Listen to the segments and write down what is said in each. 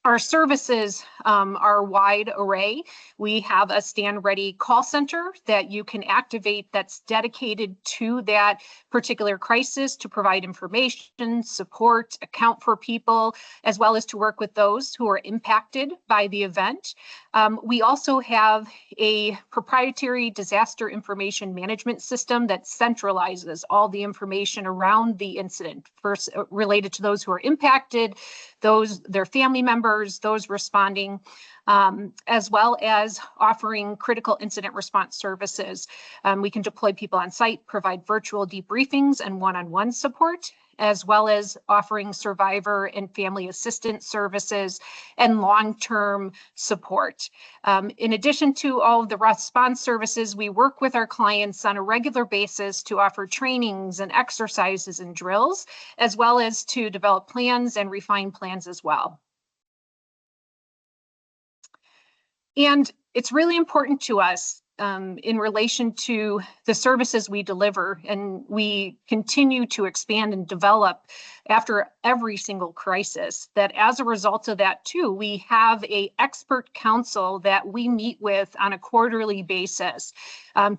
Our services are a wide array. We have a stand-ready call center that you can activate that's dedicated to that particular crisis to provide information, support, account for people, as well as to work with those who are impacted by the event. We also have a proprietary disaster information management system that centralizes all the information around the incident, first related to those who are impacted, their family members, those responding, as well as offering critical incident response services. We can deploy people on site, provide virtual debriefings and one-on-one support, as well as offering survivor and family assistance services and long-term support. In addition to all of the response services, we work with our clients on a regular basis to offer trainings and exercises and drills, as well as to develop plans and refine plans as well. And it's really important to us in relation to the services we deliver, and we continue to expand and develop after every single crisis, that as a result of that too, we have an expert council that we meet with on a quarterly basis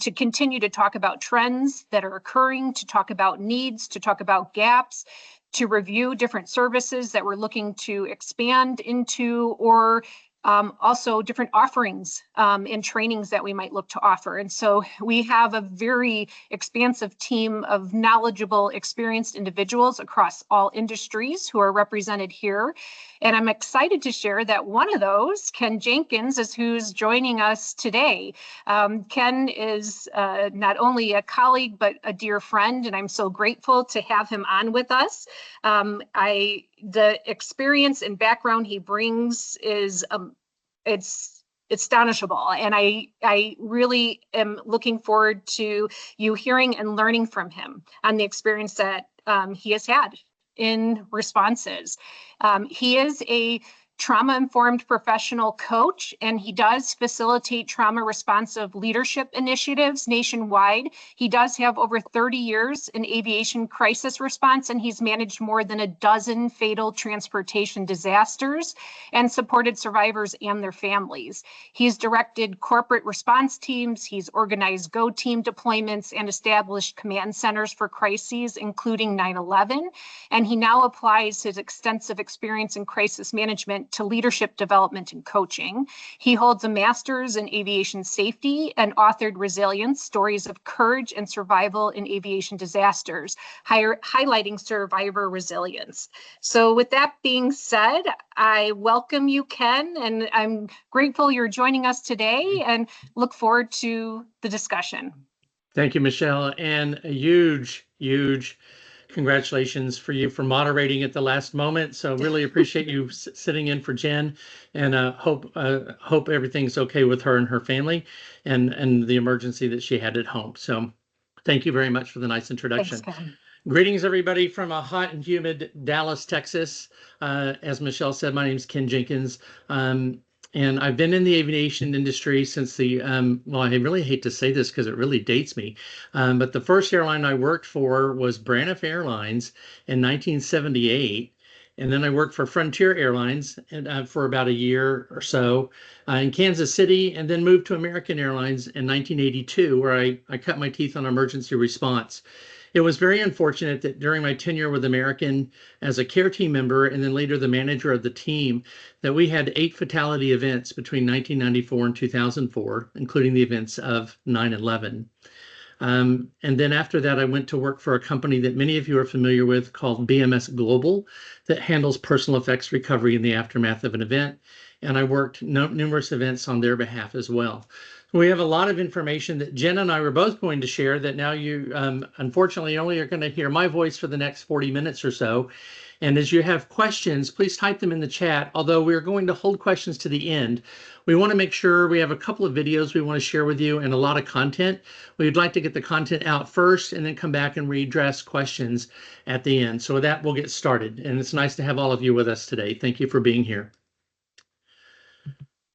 to continue to talk about trends that are occurring, to talk about needs, to talk about gaps, to review different services that we're looking to expand into, or also different offerings and trainings that we might look to offer. And so we have a very expansive team of knowledgeable, experienced individuals across all industries who are represented here. And I'm excited to share that one of those, Ken Jenkins, is who's joining us today. Ken is not only a colleague, but a dear friend, and I'm so grateful to have him on with us. The experience and background he brings is it's astonishable, and I really am looking forward to you hearing and learning from him on the experience that he has had in responses. He is a trauma-informed professional coach, and he does facilitate trauma-responsive leadership initiatives nationwide. He does have over 30 years in aviation crisis response, and he's managed more than a dozen fatal transportation disasters and supported survivors and their families. He's directed corporate response teams, he's organized GO team deployments, and established command centers for crises, including 9/11, and he now applies his extensive experience in crisis management to leadership development and coaching. He holds a master's in aviation safety and authored Resilience, Stories of Courage and Survival in Aviation Disasters, highlighting survivor resilience. So with that being said, I welcome you, Ken, and I'm grateful you're joining us today and look forward to the discussion. Thank you, Michelle, and a huge congratulations for you for moderating at the last moment. So really appreciate you sitting in for Jen, and hope everything's okay with her and her family and the emergency that she had at home. So thank you very much for the nice introduction. Thanks, Ken. Greetings, everybody, from a hot and humid Dallas, Texas. As Michelle said, my name is Ken Jenkins. And I've been in the aviation industry since the, well, I really hate to say this because it really dates me, but the first airline I worked for was Braniff Airlines in 1978. And then I worked for Frontier Airlines for about a year or so in Kansas City, and then moved to American Airlines in 1982, where I cut my teeth on emergency response. It was very unfortunate that during my tenure with American as a care team member and then later the manager of the team, that we had 8 fatality events between 1994 and 2004, including the events of 9/11. And then after that, I went to work for a company that many of you are familiar with called BMS Global that handles personal effects recovery in the aftermath of an event. And I worked numerous events on their behalf as well. We have a lot of information that Jen and I were both going to share that now you, unfortunately, only are going to hear my voice for the next 40 minutes or so. And as you have questions, please type them in the chat, although we're going to hold questions to the end. We want to make sure we have a couple of videos we want to share with you and a lot of content. We'd like to get the content out first and then come back and readdress questions at the end. So with that, we'll get started. And it's nice to have all of you with us today. Thank you for being here.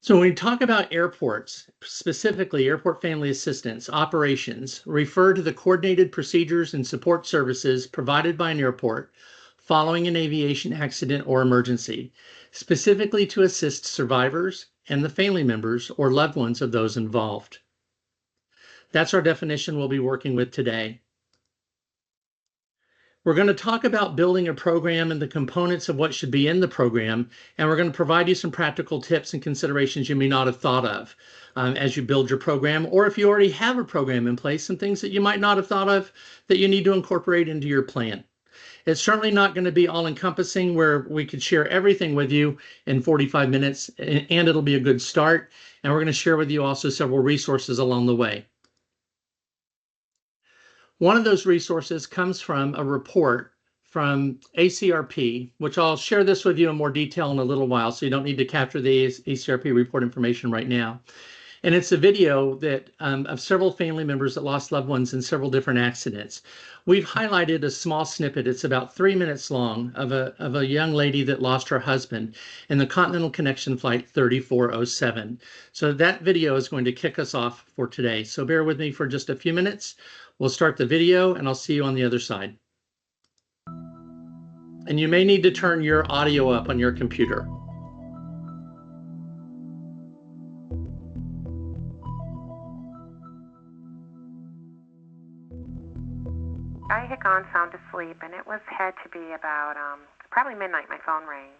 So when we talk about airports, specifically airport family assistance operations, refer to the coordinated procedures and support services provided by an airport following an aviation accident or emergency, specifically to assist survivors and the family members or loved ones of those involved. That's our definition we'll be working with today. We're going to talk about building a program and the components of what should be in the program, and we're going to provide you some practical tips and considerations you may not have thought of as you build your program, or if you already have a program in place, some things that you might not have thought of that you need to incorporate into your plan. It's certainly not going to be all-encompassing where we could share everything with you in 45 minutes, and it'll be a good start. And we're going to share with you also several resources along the way. One of those resources comes from a report from ACRP, which I'll share this with you in more detail in a little while, so you don't need to capture the ACRP report information right now. And it's a video that of several family members that lost loved ones in several different accidents. We've highlighted a small snippet. It's about 3 minutes long of a young lady that lost her husband in the Continental Connection Flight 3407. So that video is going to kick us off for today. So bear with me for just a few minutes. We'll start the video and I'll see you on the other side. And you may need to turn your audio up on your computer. I had gone sound asleep, and it had to be about probably midnight. My phone rang,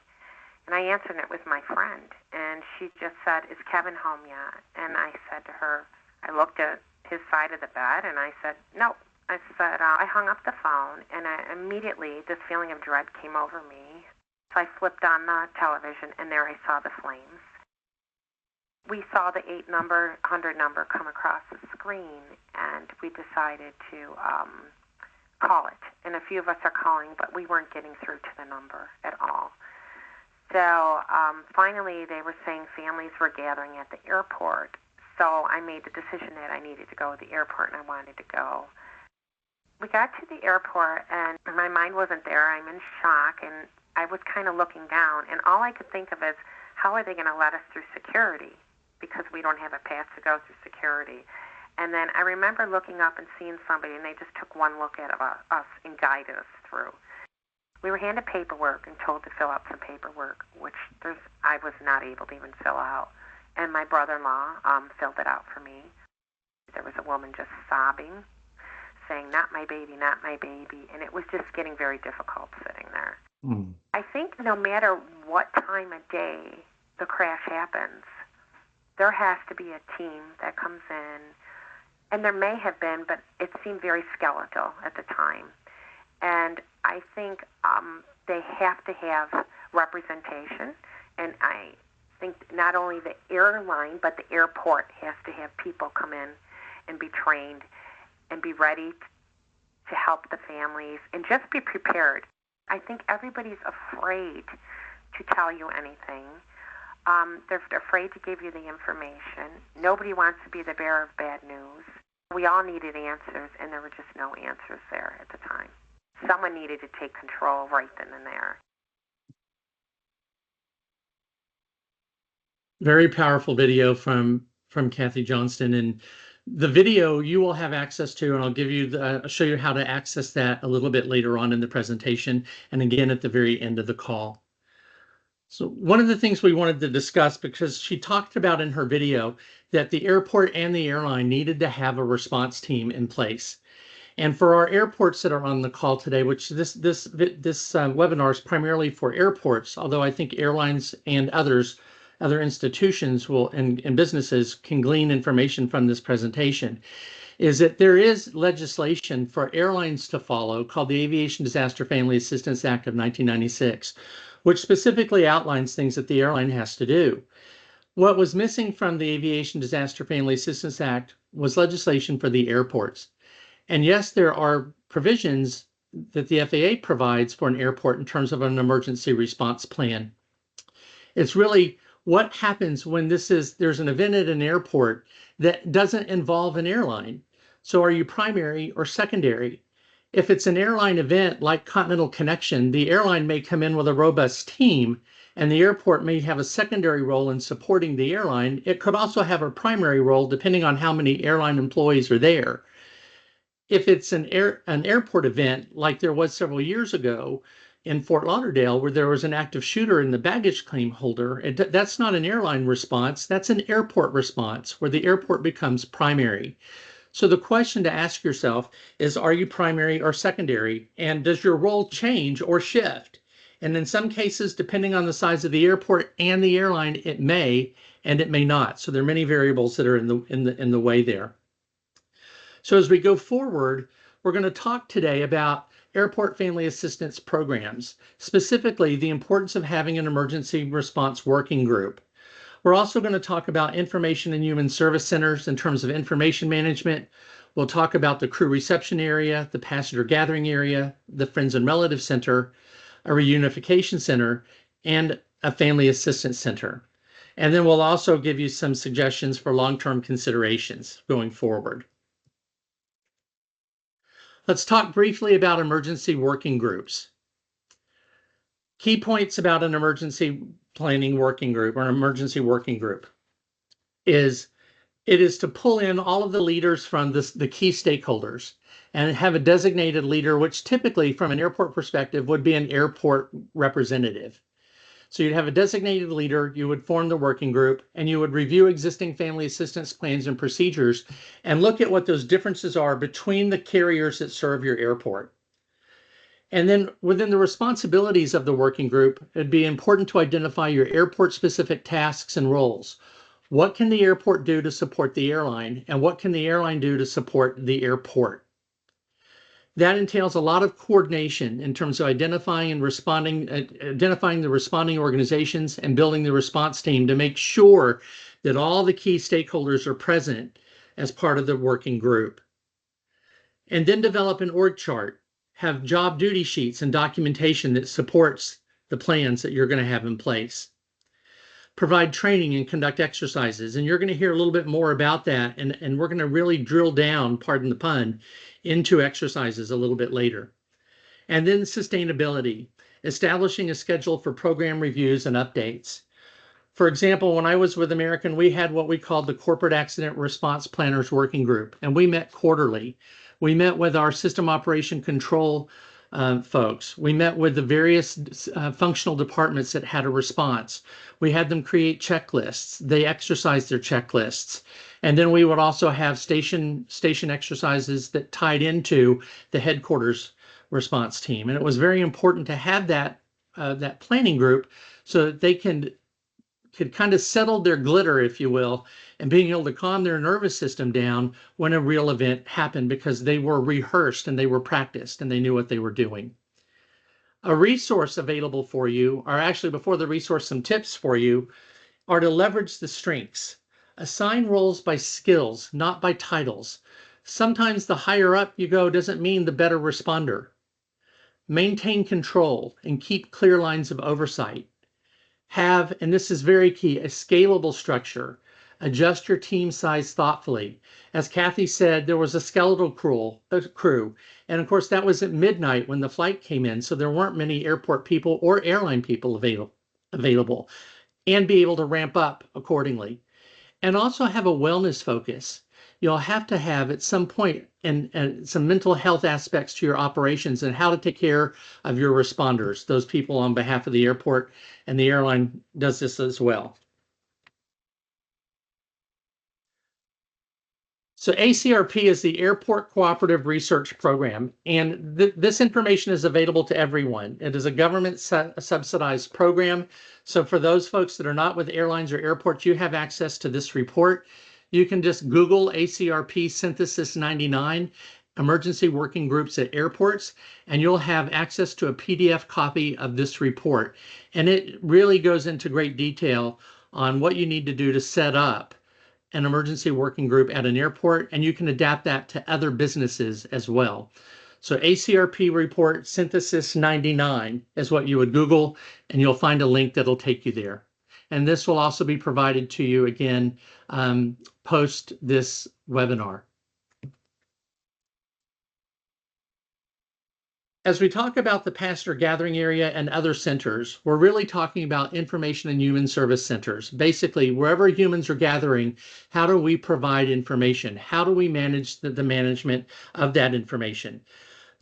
and I answered, and it was my friend, and she just said, "Is Kevin home yet?" And I said to her, I looked at his side of the bed, and I said, "No." I said, I hung up the phone, and immediately this feeling of dread came over me. So I flipped on the television, and there I saw the flames. We saw the 800 number come across the screen, and we decided to call it. And a few of us are calling, but we weren't getting through to the number at all. So finally they were saying families were gathering at the airport. So I made the decision that I needed to go to the airport, and I wanted to go. We got to the airport, and my mind wasn't there. I'm in shock, and I was kind of looking down, and all I could think of is, how are they going to let us through security? Because we don't have a pass to go through security. And then I remember looking up and seeing somebody, and they just took one look at us and guided us through. We were handed paperwork and told to fill out some paperwork, which I was not able to even fill out. And my brother-in-law filled it out for me. There was a woman just sobbing, saying, "Not my baby, not my baby." And it was just getting very difficult sitting there. I think no matter what time of day the crash happens, there has to be a team that comes in. And there may have been, but it seemed very skeletal at the time. And I think they have to have representation. And I think not only the airline, but the airport has to have people come in and be trained and be ready to help the families and just be prepared. I think everybody's afraid to tell you anything. They're afraid to give you the information. Nobody wants to be the bearer of bad news. We all needed answers, and there were just no answers there at the time. Someone needed to take control right then and there. Very powerful video from Kathy Johnston, and the video you will have access to, and I'll give you I'll show you how to access that a little bit later on in the presentation, and again at the very end of the call. So one of the things we wanted to discuss, because she talked about in her video that the airport and the airline needed to have a response team in place. And for our airports that are on the call today, which this webinar is primarily for airports, although I think airlines and other institutions will and businesses can glean information from this presentation, is that there is legislation for airlines to follow called the Aviation Disaster Family Assistance Act of 1996, which specifically outlines things that the airline has to do. What was missing from the Aviation Disaster Family Assistance Act was legislation for the airports. And yes, there are provisions that the FAA provides for an airport in terms of an emergency response plan. It's really what happens when there's an event at an airport that doesn't involve an airline. So are you primary or secondary? If it's an airline event like Continental Connection, the airline may come in with a robust team, and the airport may have a secondary role in supporting the airline. It could also have a primary role depending on how many airline employees are there. If it's an airport event like there was several years ago, in Fort Lauderdale where there was an active shooter in the baggage claim holder. That's not an airline response, that's an airport response where the airport becomes primary. So the question to ask yourself is, are you primary or secondary? And does your role change or shift? And in some cases, depending on the size of the airport and the airline, it may and it may not. So there are many variables that are in the way there. So as we go forward, we're going to talk today about airport family assistance programs, specifically the importance of having an emergency response working group. We're also going to talk about information and human service centers in terms of information management. We'll talk about the crew reception area, the passenger gathering area, the friends and relative center, a reunification center, and a family assistance center. And then we'll also give you some suggestions for long-term considerations going forward. Let's talk briefly about emergency working groups. Key points about an emergency planning working group or an emergency working group is it is to pull in all of the leaders from the key stakeholders and have a designated leader, which typically from an airport perspective would be an airport representative. So you'd have a designated leader, you would form the working group, and you would review existing family assistance plans and procedures and look at what those differences are between the carriers that serve your airport. And then within the responsibilities of the working group, it'd be important to identify your airport-specific tasks and roles. What can the airport do to support the airline, and what can the airline do to support the airport? That entails a lot of coordination in terms of identifying the responding organizations and building the response team to make sure that all the key stakeholders are present as part of the working group. And then develop an org chart, have job duty sheets and documentation that supports the plans that you're going to have in place. Provide training and conduct exercises, and you're going to hear a little bit more about that, and we're going to really drill down, pardon the pun, into exercises a little bit later. And then sustainability, establishing a schedule for program reviews and updates. For example, when I was with American, we had what we called the Corporate Accident Response Planners Working Group, and we met quarterly. We met with our system operation control folks. We met with the various functional departments that had a response. We had them create checklists. They exercised their checklists. And then we would also have station exercises that tied into the headquarters response team. And it was very important to have that planning group so that they could kind of settle their glitter, if you will, and being able to calm their nervous system down when a real event happened, because they were rehearsed and they were practiced and they knew what they were doing. A resource available for you, or actually before the resource, some tips for you, are to leverage the strengths. Assign roles by skills, not by titles. Sometimes the higher up you go doesn't mean the better responder. Maintain control and keep clear lines of oversight. Have, and this is very key, a scalable structure. Adjust your team size thoughtfully. As Kathy said, there was a skeletal crew. And of course, that was at midnight when the flight came in. So there weren't many airport people or airline people available, and be able to ramp up accordingly. And also have a wellness focus. You'll have to have at some point and some mental health aspects to your operations and how to take care of your responders, those people on behalf of the airport, and the airline does this as well. So ACRP is the Airport Cooperative Research Program, and this information is available to everyone. It is a government subsidized program. So for those folks that are not with airlines or airports, you have access to this report. You can just Google ACRP Synthesis 99, Emergency Working Groups at Airports, and you'll have access to a PDF copy of this report. And it really goes into great detail on what you need to do to set up an emergency working group at an airport, and you can adapt that to other businesses as well. So ACRP report Synthesis 99 is what you would Google, and you'll find a link that'll take you there. And this will also be provided to you again post this webinar. As we talk about the passenger gathering area and other centers, we're really talking about information and human service centers. Basically, wherever humans are gathering, how do we provide information? How do we manage the management of that information?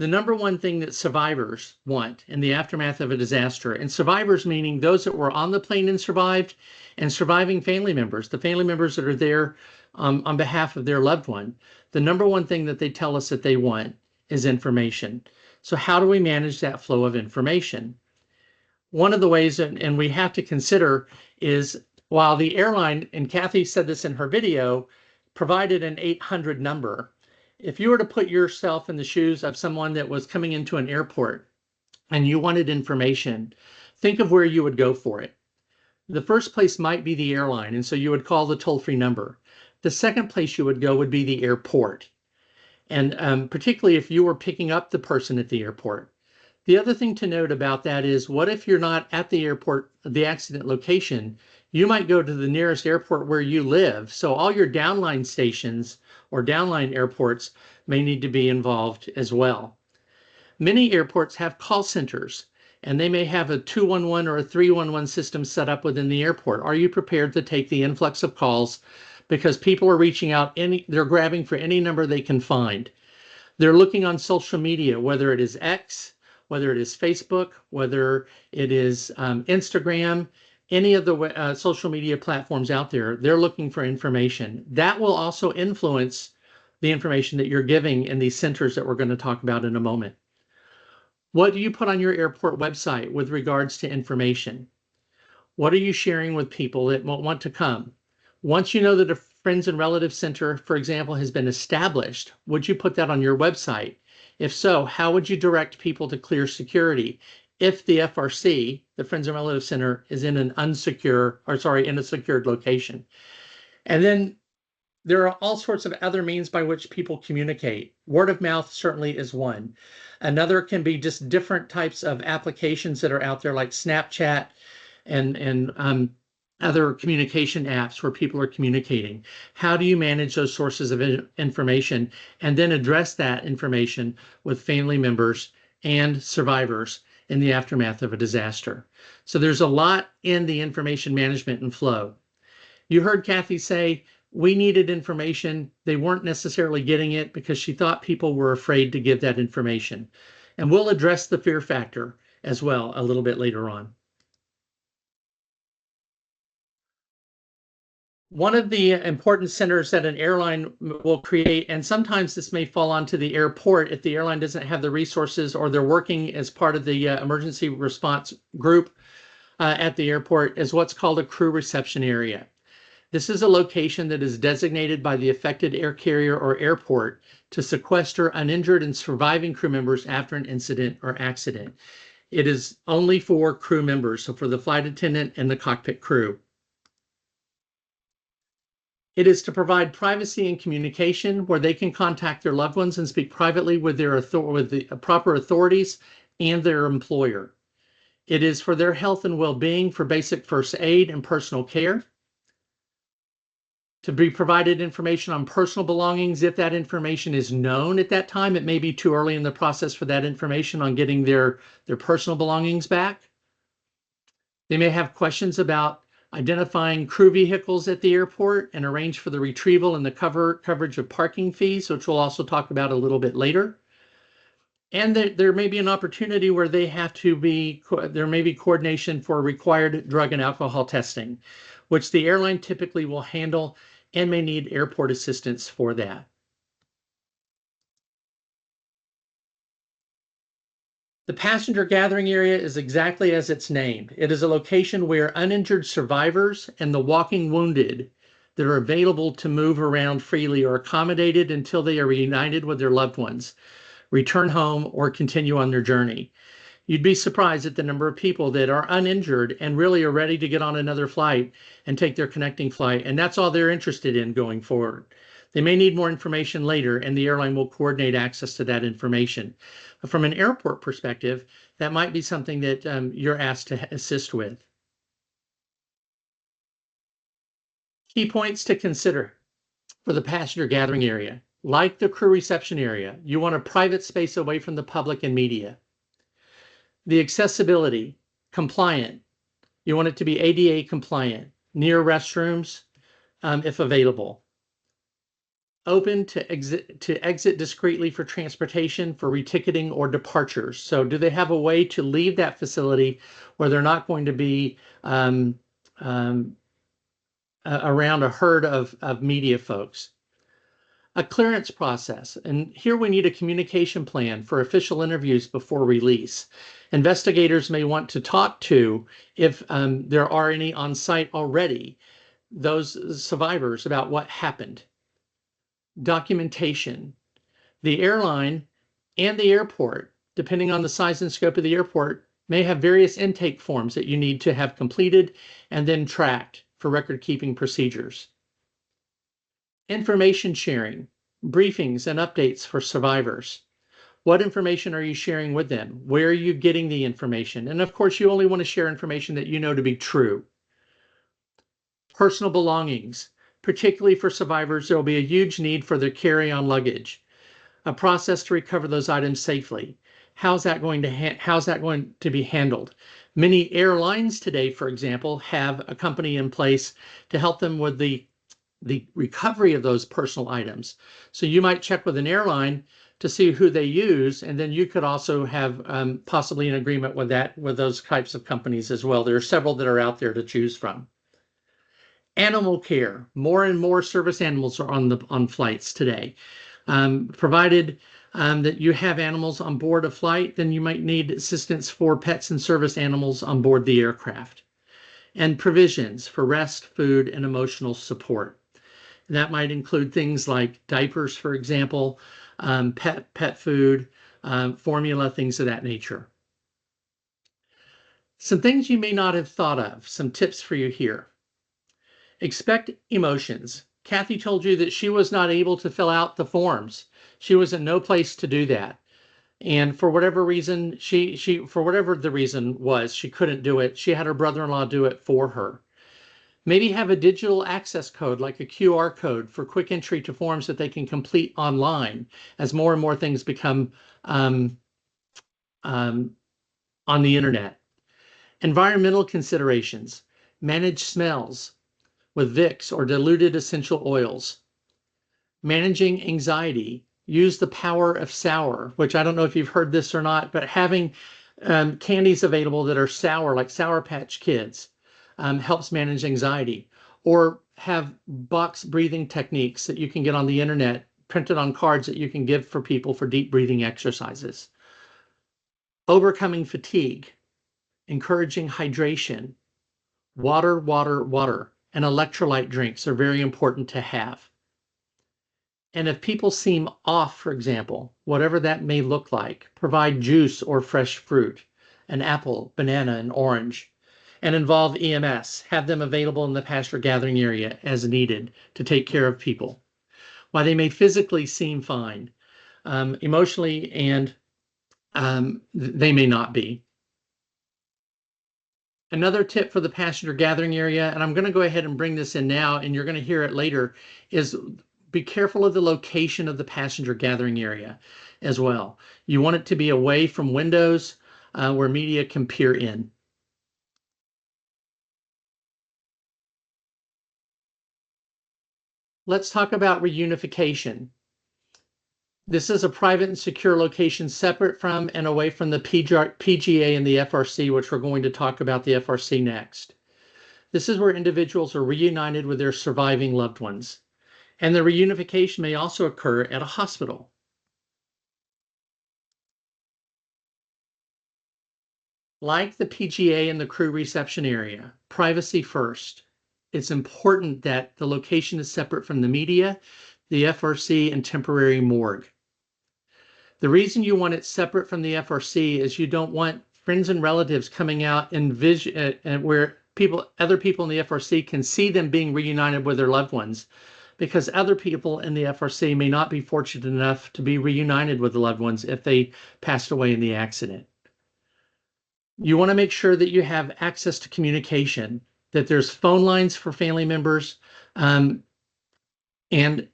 the number one thing that survivors want in the aftermath of a disaster, and survivors meaning those that were on the plane and survived, and surviving family members, the family members that are there on behalf of their loved one, the number one thing that they tell us that they want is information. So how do we manage that flow of information? One of the ways, and we have to consider, is while the airline, and Kathy said this in her video, provided an 800 number, if you were to put yourself in the shoes of someone that was coming into an airport and you wanted information, think of where you would go for it. The first place might be the airline, and so you would call the toll-free number. The second place you would go would be the airport, and particularly if you were picking up the person at the airport. The other thing to note about that is, what if you're not at the airport, the accident location? You might go to the nearest airport where you live. So all your downline stations or downline airports may need to be involved as well. Many airports have call centers, and they may have a 211 or a 311 system set up within the airport. Are you prepared to take the influx of calls? Because people are reaching out, they're grabbing for any number they can find. They're looking on social media, whether it is X, whether it is Facebook, whether it is Instagram, any of the social media platforms out there, they're looking for information. That will also influence the information that you're giving in these centers that we're going to talk about in a moment. What do you put on your airport website with regards to information? What are you sharing with people that want to come? Once you know that a Friends and Relatives Center, for example, has been established, would you put that on your website? If so, how would you direct people to clear security if the FRC, the Friends and Relatives Center, is in an in a secured location? And then there are all sorts of other means by which people communicate. Word of mouth certainly is one. Another can be just different types of applications that are out there, like Snapchat and other communication apps where people are communicating. How do you manage those sources of information and then address that information with family members and survivors in the aftermath of a disaster? So there's a lot in the information management and flow. You heard Kathy say we needed information. They weren't necessarily getting it because she thought people were afraid to give that information. And we'll address the fear factor as well a little bit later on. One of the important centers that an airline will create, and sometimes this may fall onto the airport if the airline doesn't have the resources or they're working as part of the emergency response group at the airport, is what's called a crew reception area. This is a location that is designated by the affected air carrier or airport to sequester uninjured and surviving crew members after an incident or accident. It is only for crew members, so for the flight attendant and the cockpit crew. It is to provide privacy and communication where they can contact their loved ones and speak privately with the proper authorities and their employer. It is for their health and well-being, for basic first aid and personal care. To be provided information on personal belongings if that information is known at that time. It may be too early in the process for that information on getting their personal belongings back. They may have questions about identifying crew vehicles at the airport and arrange for the retrieval and the coverage of parking fees, which we'll also talk about a little bit later. And there may be an opportunity where there may be coordination for required drug and alcohol testing, which the airline typically will handle and may need airport assistance for that. The passenger gathering area is exactly as it's named. It is a location where uninjured survivors and the walking wounded that are available to move around freely are accommodated until they are reunited with their loved ones, return home, or continue on their journey. You'd be surprised at the number of people that are uninjured and really are ready to get on another flight and take their connecting flight, and that's all they're interested in going forward. They may need more information later, and the airline will coordinate access to that information. From an airport perspective, that might be something that you're asked to assist with. Key points to consider for the passenger gathering area. Like the crew reception area, you want a private space away from the public and media. The accessibility, compliant. You want it to be ADA compliant, near restrooms if available. open to exit discreetly for transportation, for reticketing or departures. So do they have a way to leave that facility where they're not going to be around a herd of media folks? A clearance process, and here we need a communication plan for official interviews before release. Investigators may want to talk to, if there are any on site already, those survivors about what happened. Documentation. The airline and the airport, depending on the size and scope of the airport, may have various intake forms that you need to have completed and then tracked for record-keeping procedures. Information sharing, briefings and updates for survivors. What information are you sharing with them? Where are you getting the information? And of course, you only want to share information that you know to be true. Personal belongings, particularly for survivors, there will be a huge need for their carry-on luggage. A process to recover those items safely. How's that going to be handled? Many airlines today, for example, have a company in place to help them with the recovery of those personal items. So you might check with an airline to see who they use, and then you could also have possibly an agreement with those types of companies as well. There are several that are out there to choose from. Animal care. More and more service animals are on flights today. Provided that you have animals on board a flight, then you might need assistance for pets and service animals on board the aircraft. And provisions for rest, food, and emotional support. And that might include things like diapers, for example, pet food, formula, things of that nature. Some things you may not have thought of, some tips for you here. Expect emotions. Kathy told you that she was not able to fill out the forms. She was in no place to do that. And for whatever reason, for whatever the reason was, she couldn't do it. She had her brother-in-law do it for her. Maybe have a digital access code, like a QR code, for quick entry to forms that they can complete online as more and more things become on the internet. Environmental considerations. Manage smells with Vicks or diluted essential oils. Managing anxiety. Use the power of sour, which I don't know if you've heard this or not, but having candies available that are sour, like Sour Patch Kids, helps manage anxiety. Or have box breathing techniques that you can get on the internet, printed on cards that you can give for people for deep breathing exercises. Overcoming fatigue. Encouraging hydration. Water, water, water. And electrolyte drinks are very important to have. And if people seem off, for example, whatever that may look like, provide juice or fresh fruit, an apple, banana, and orange, and involve EMS. Have them available in the passenger gathering area as needed to take care of people. While they may physically seem fine, emotionally and they may not be. Another tip for the passenger gathering area, and I'm going to go ahead and bring this in now, and you're going to hear it later, is be careful of the location of the passenger gathering area as well. You want it to be away from windows where media can peer in. Let's talk about reunification. This is a private and secure location separate from and away from the PGA and the FRC, which we're going to talk about the FRC next. This is where individuals are reunited with their surviving loved ones. And the reunification may also occur at a hospital. Like the PGA and the crew reception area, privacy first. It's important that the location is separate from the media, the FRC, and temporary morgue. The reason you want it separate from the FRC is you don't want friends and relatives coming out and where other people in the FRC can see them being reunited with their loved ones, because other people in the FRC may not be fortunate enough to be reunited with the loved ones if they passed away in the accident. You want to make sure that you have access to communication, that there's phone lines for family members and the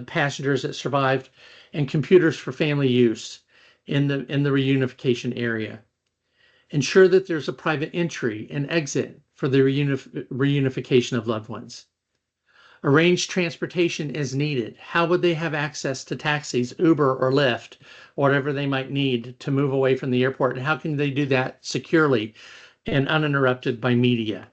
passengers that survived, and computers for family use in the reunification area. Ensure that there's a private entry and exit for the reunification of loved ones. Arrange transportation as needed. How would they have access to taxis, Uber or Lyft, whatever they might need to move away from the airport? And how can they do that securely and uninterrupted by media?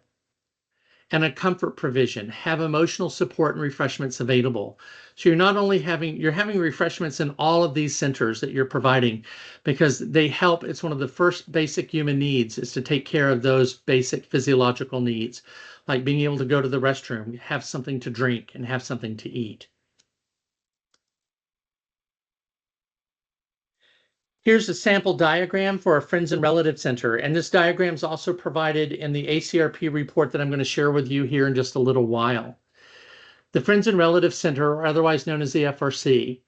And a comfort provision. Have emotional support and refreshments available. So you're not only having refreshments in all of these centers that you're providing, because they help. It's one of the first basic human needs, is to take care of those basic physiological needs, like being able to go to the restroom, have something to drink, and have something to eat. Here's a sample diagram for a Friends and Relatives Center, and this diagram is also provided in the ACRP report that I'm going to share with you here in just a little while. The Friends and Relatives Center, or otherwise known as the FRC,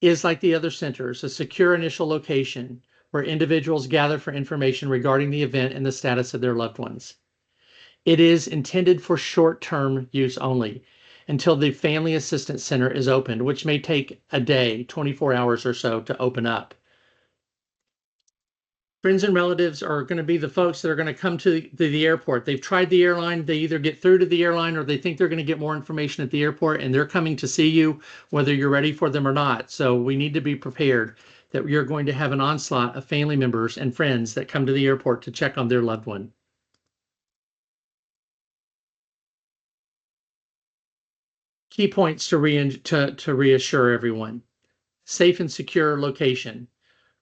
is like the other centers, a secure initial location where individuals gather for information regarding the event and the status of their loved ones. It is intended for short-term use only until the Family Assistance Center is opened, which may take a day, 24 hours or so to open up. Friends and relatives are going to be the folks that are going to come to the airport. They've tried the airline. They either get through to the airline or they think they're going to get more information at the airport, and they're coming to see you whether you're ready for them or not. So we need to be prepared that you're going to have an onslaught of family members and friends that come to the airport to check on their loved one. Key points to reassure everyone. Safe and secure location.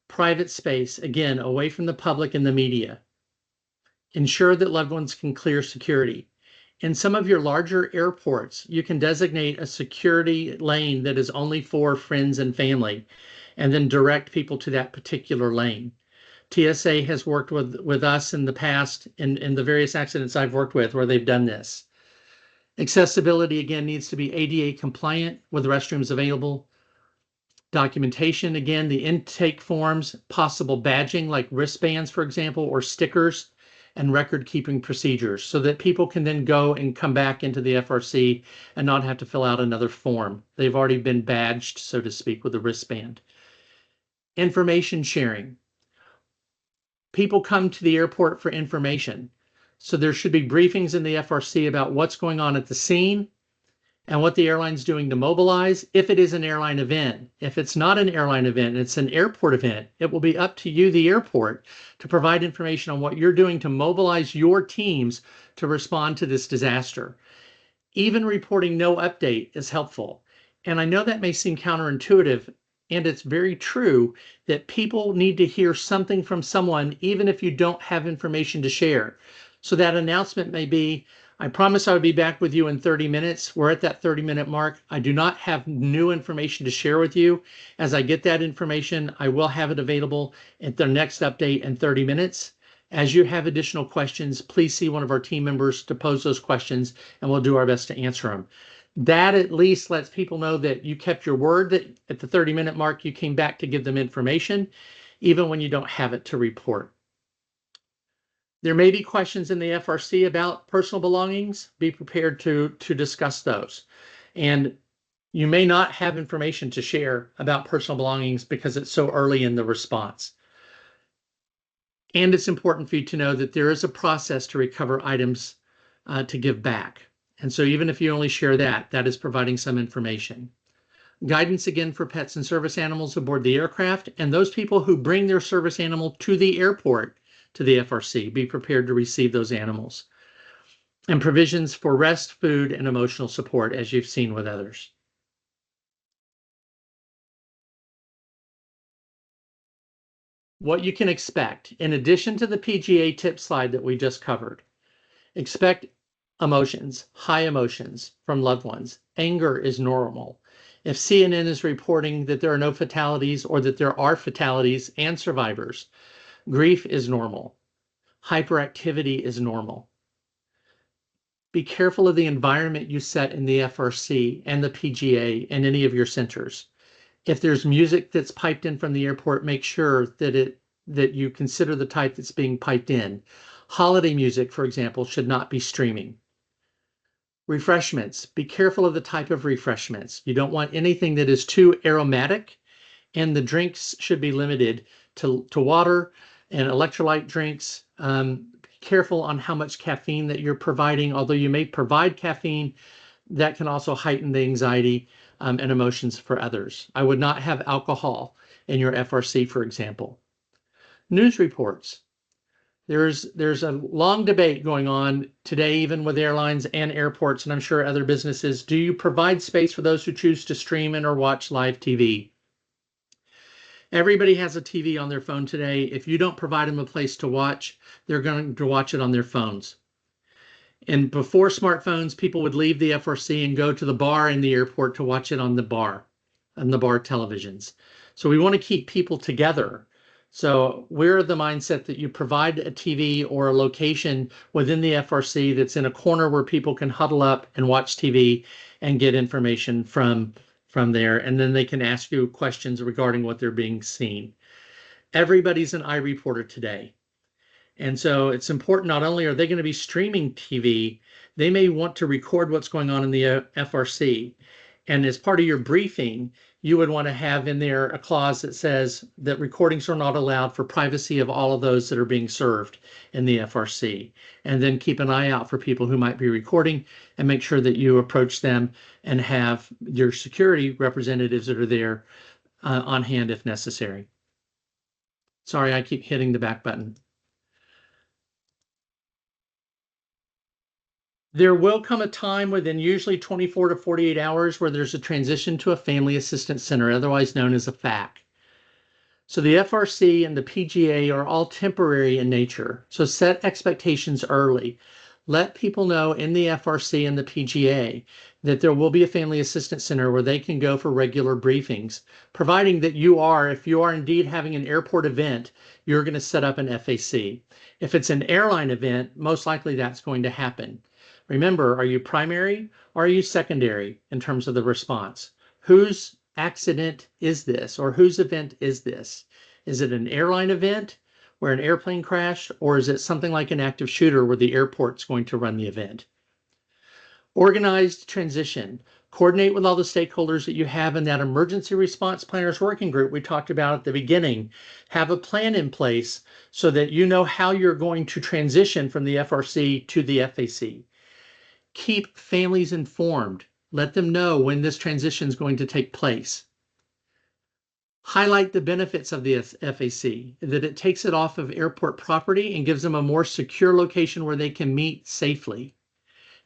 Private space, again, away from the public and the media. Ensure that loved ones can clear security. In some of your larger airports, you can designate a security lane that is only for friends and family, and then direct people to that particular lane. TSA has worked with us in the past in the various accidents I've worked with where they've done this. Accessibility, again, needs to be ADA compliant with restrooms available. Documentation, again, the intake forms, possible badging like wristbands, for example, or stickers, and record-keeping procedures so that people can then go and come back into the FRC and not have to fill out another form. They've already been badged, so to speak, with a wristband. Information sharing. People come to the airport for information. So there should be briefings in the FRC about what's going on at the scene and what the airline's doing to mobilize if it is an airline event. If it's not an airline event, it's an airport event, it will be up to you, the airport, to provide information on what you're doing to mobilize your teams to respond to this disaster. Even reporting no update is helpful. And I know that may seem counterintuitive, and it's very true that people need to hear something from someone, even if you don't have information to share. So that announcement may be, I promise I will be back with you in 30 minutes. We're at that 30-minute mark. I do not have new information to share with you. As I get that information, I will have it available at the next update in 30 minutes. As you have additional questions, please see one of our team members to pose those questions, and we'll do our best to answer them. That at least lets people know that you kept your word, that at the 30-minute mark, you came back to give them information, even when you don't have it to report. There may be questions in the FRC about personal belongings. Be prepared to discuss those. And you may not have information to share about personal belongings because it's so early in the response. And it's important for you to know that there is a process to recover items to give back. And so even if you only share that, that is providing some information. Guidance again for pets and service animals aboard the aircraft, and those people who bring their service animal to the airport to the FRC, be prepared to receive those animals. And provisions for rest, food, and emotional support, as you've seen with others. What you can expect, in addition to the PGA tip slide that we just covered, expect emotions, high emotions from loved ones. Anger is normal. If CNN is reporting that there are no fatalities or that there are fatalities and survivors, grief is normal. Hyperactivity is normal. Be careful of the environment you set in the FRC and the PGA and any of your centers. If there's music that's piped in from the airport, make sure that you consider the type that's being piped in. Holiday music, for example, should not be streaming. Refreshments. Be careful of the type of refreshments. You don't want anything that is too aromatic, and the drinks should be limited to water and electrolyte drinks. Be careful on how much caffeine that you're providing. Although you may provide caffeine, that can also heighten the anxiety and emotions for others. I would not have alcohol in your FRC, for example. News reports. There's a long debate going on today, even with airlines and airports, and I'm sure other businesses. Do you provide space for those who choose to stream in or watch live TV? Everybody has a TV on their phone today. If you don't provide them a place to watch, they're going to watch it on their phones. And before smartphones, people would leave the FRC and go to the bar in the airport to watch it on the bar televisions. So we want to keep people together. So we're the mindset that you provide a TV or a location within the FRC that's in a corner where people can huddle up and watch TV and get information from there. And then they can ask you questions regarding what they're being seen. Everybody's an iReporter today. And so it's important, not only are they going to be streaming TV, they may want to record what's going on in the FRC. And as part of your briefing, you would want to have in there a clause that says that recordings are not allowed for privacy of all of those that are being served in the FRC. And then keep an eye out for people who might be recording and make sure that you approach them and have your security representatives that are there on hand if necessary. Sorry, I keep hitting the back button. There will come a time within usually 24 to 48 hours where there's a transition to a family assistance center, otherwise known as a FAC. So the FRC and the PGA are all temporary in nature. So set expectations early. Let people know in the FRC and the PGA that there will be a family assistance center where they can go for regular briefings, providing that if you are indeed having an airport event, you're going to set up an FAC. If it's an airline event, most likely that's going to happen. Remember, are you primary or are you secondary in terms of the response? Whose accident is this, or whose event is this? Is it an airline event where an airplane crashed, or is it something like an active shooter where the airport's going to run the event? Organized transition. Coordinate with all the stakeholders that you have in that emergency response planners working group we talked about at the beginning. Have a plan in place so that you know how you're going to transition from the FRC to the FAC. Keep families informed. Let them know when this transition is going to take place. Highlight the benefits of the FAC, that it takes it off of airport property and gives them a more secure location where they can meet safely.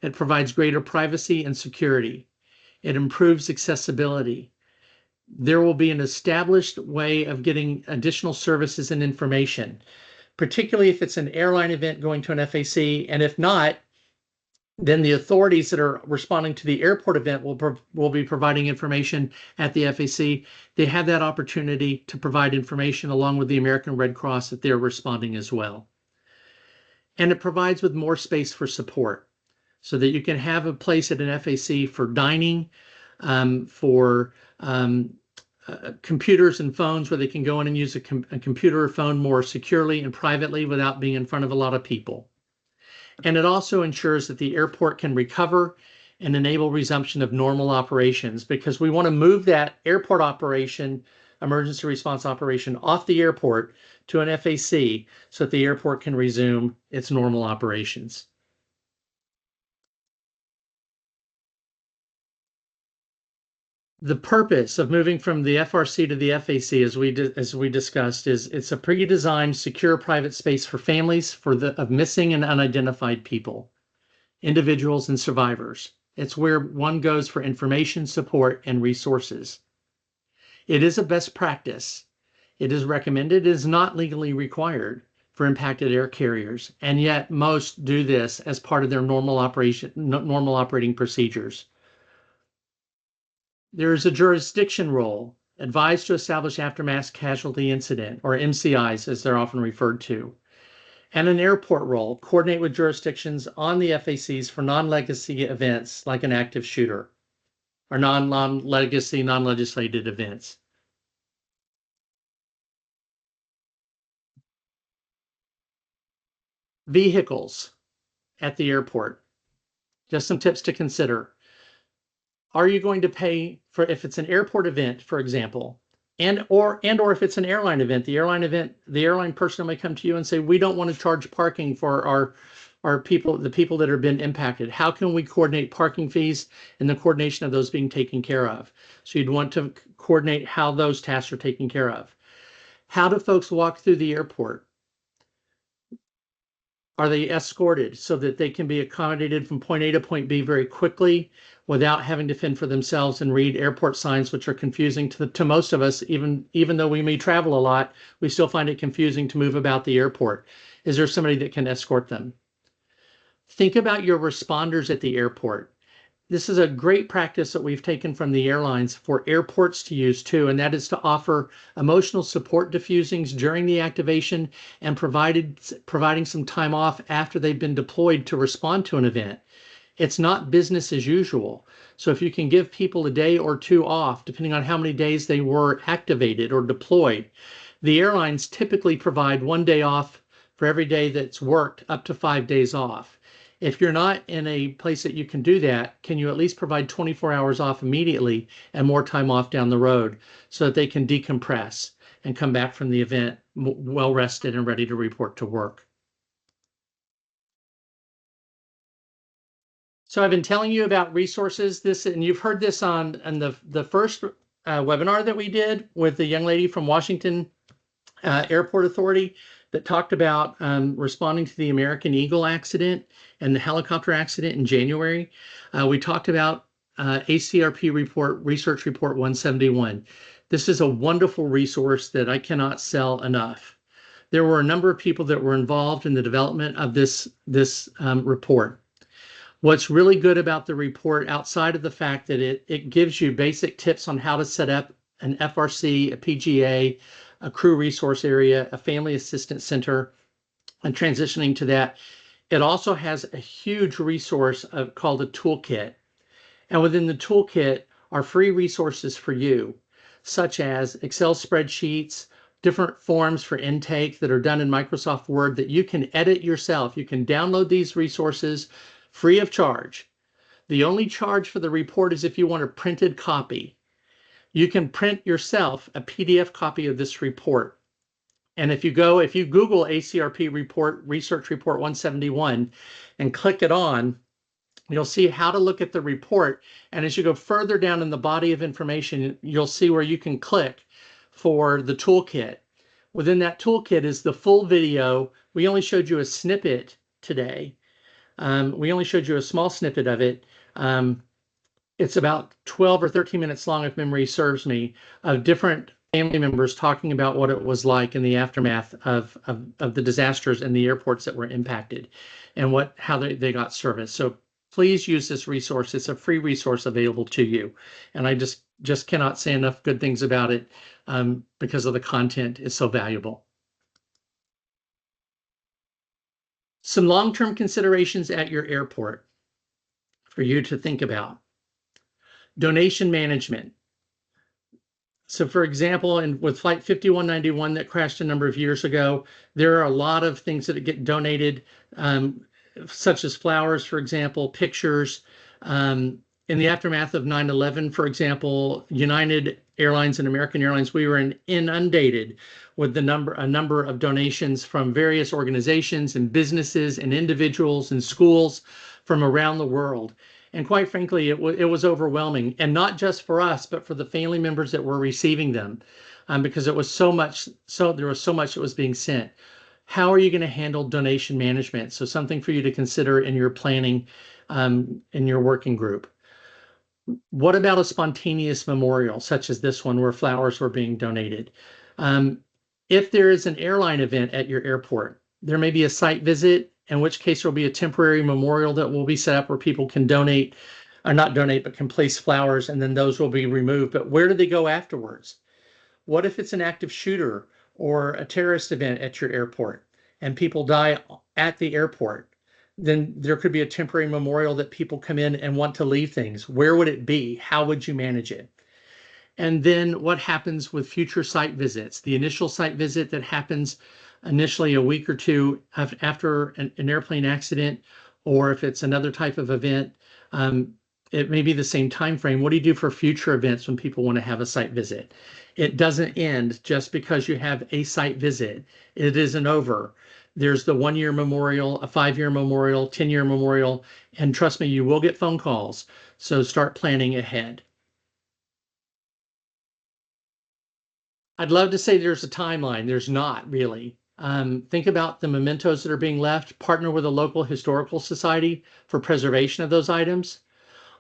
It provides greater privacy and security. It improves accessibility. There will be an established way of getting additional services and information, particularly if it's an airline event going to an FAC, and if not, then the authorities that are responding to the airport event will be providing information at the FAC. They have that opportunity to provide information along with the American Red Cross that they're responding as well. And it provides with more space for support so that you can have a place at an FAC for dining, for computers and phones where they can go in and use a computer or phone more securely and privately without being in front of a lot of people. And it also ensures that the airport can recover and enable resumption of normal operations, because we want to move that airport operation, emergency response operation, off the airport to an FAC so that the airport can resume its normal operations. The purpose of moving from the FRC to the FAC, as we discussed, is it's a pre-designed secure private space for families of missing and unidentified people, individuals and survivors. It's where one goes for information, support, and resources. It is a best practice. It is recommended. It is not legally required for impacted air carriers, and yet most do this as part of their normal operating procedures. There is a jurisdiction role, advised to establish aftermath casualty incident, or MCIs as they're often referred to, and an airport role, coordinate with jurisdictions on the FACs for non-legacy events like an active shooter, or non-legacy, non-legislated events. Vehicles at the airport. Just some tips to consider. Are you going to pay for, if it's an airport event, for example, or if it's an airline event, the airline personnel may come to you and say, we don't want to charge parking for are the people that have been impacted. How can we coordinate parking fees and the coordination of those being taken care of? So you'd want to coordinate how those tasks are taken care of. How do folks walk through the airport? Are they escorted so that they can be accommodated from point A to point B very quickly without having to fend for themselves and read airport signs, which are confusing to most of us, even though we may travel a lot, we still find it confusing to move about the airport. Is there somebody that can escort them? Think about your responders at the airport. This is a great practice that we've taken from the airlines for airports to use too, and that is to offer emotional support diffusings during the activation and providing some time off after they've been deployed to respond to an event. It's not business as usual. So if you can give people a day or two off, depending on how many days they were activated or deployed, the airlines typically provide 1 day off for every day that's worked, up to 5 days off. If you're not in a place that you can do that, can you at least provide 24 hours off immediately and more time off down the road so that they can decompress and come back from the event well rested and ready to report to work? So I've been telling you about resources, and you've heard this on the first webinar that we did with the young lady from Washington Airport Authority that talked about responding to the American Eagle accident and the helicopter accident in January. We talked about ACRP report, Research Report 171. This is a wonderful resource that I cannot sell enough. There were a number of people that were involved in the development of this report. What's really good about the report, outside of the fact that it gives you basic tips on how to set up an FRC, a PGA, a crew resource area, a family assistance center, and transitioning to that. It also has a huge resource called a toolkit. And within the toolkit are free resources for you, such as Excel spreadsheets, different forms for intake that are done in Microsoft Word that you can edit yourself. You can download these resources free of charge. The only charge for the report is if you want a printed copy. You can print yourself a PDF copy of this report. And if you Google ACRP report, Research Report 171, and click it on, you'll see how to look at the report. And as you go further down in the body of information, you'll see where you can click for the toolkit. Within that toolkit is the full video. We only showed you a snippet today. We only showed you a small snippet of it. It's about 12 or 13 minutes long, if memory serves me, of different family members talking about what it was like in the aftermath of the disasters and the airports that were impacted and how they got service. So please use this resource. It's a free resource available to you. And I just cannot say enough good things about it because of the content is so valuable. Some long-term considerations at your airport for you to think about. Donation management. So for example, with Flight 5191 that crashed a number of years ago, there are a lot of things that get donated, such as flowers, for example, pictures. In the aftermath of 9/11, for example, United Airlines and American Airlines, we were inundated with a number of donations from various organizations and businesses and individuals and schools from around the world. And quite frankly, it was overwhelming, and not just for us, but for the family members that were receiving them, because it was there was so much that was being sent. How are you going to handle donation management? So something for you to consider in your planning, in your working group. What about a spontaneous memorial, such as this one where flowers were being donated? If there is an airline event at your airport, there may be a site visit, in which case there will be a temporary memorial that will be set up where people can donate, or not donate, but can place flowers, and then those will be removed. But where do they go afterwards? What if it's an active shooter or a terrorist event at your airport and people die at the airport? Then there could be a temporary memorial that people come in and want to leave things. Where would it be? How would you manage it? And then what happens with future site visits? The initial site visit that happens initially a week or two after an airplane accident, or if it's another type of event, it may be the same time frame. What do you do for future events when people want to have a site visit? It doesn't end just because you have a site visit. It isn't over. There's the 1-year memorial, a 5-year memorial, 10-year memorial, and trust me, you will get phone calls. So start planning ahead. I'd love to say there's a timeline. There's not really. Think about the mementos that are being left. Partner with a local historical society for preservation of those items.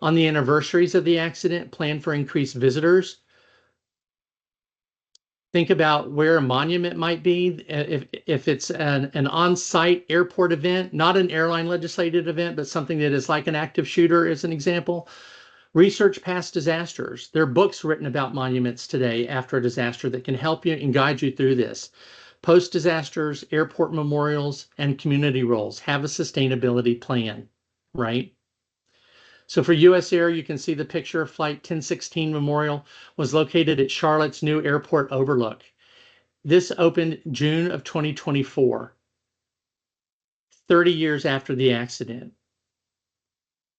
On the anniversaries of the accident, plan for increased visitors. Think about where a monument might be. If it's an on-site airport event, not an airline legislated event, but something that is like an active shooter as an example. Research past disasters. There are books written about monuments today after a disaster that can help you and guide you through this. Post-disasters, airport memorials, and community roles. Have a sustainability plan, right? So for US Air, you can see the picture. Flight 1016 Memorial was located at Charlotte's new airport overlook. This opened June of 2024, 30 years after the accident.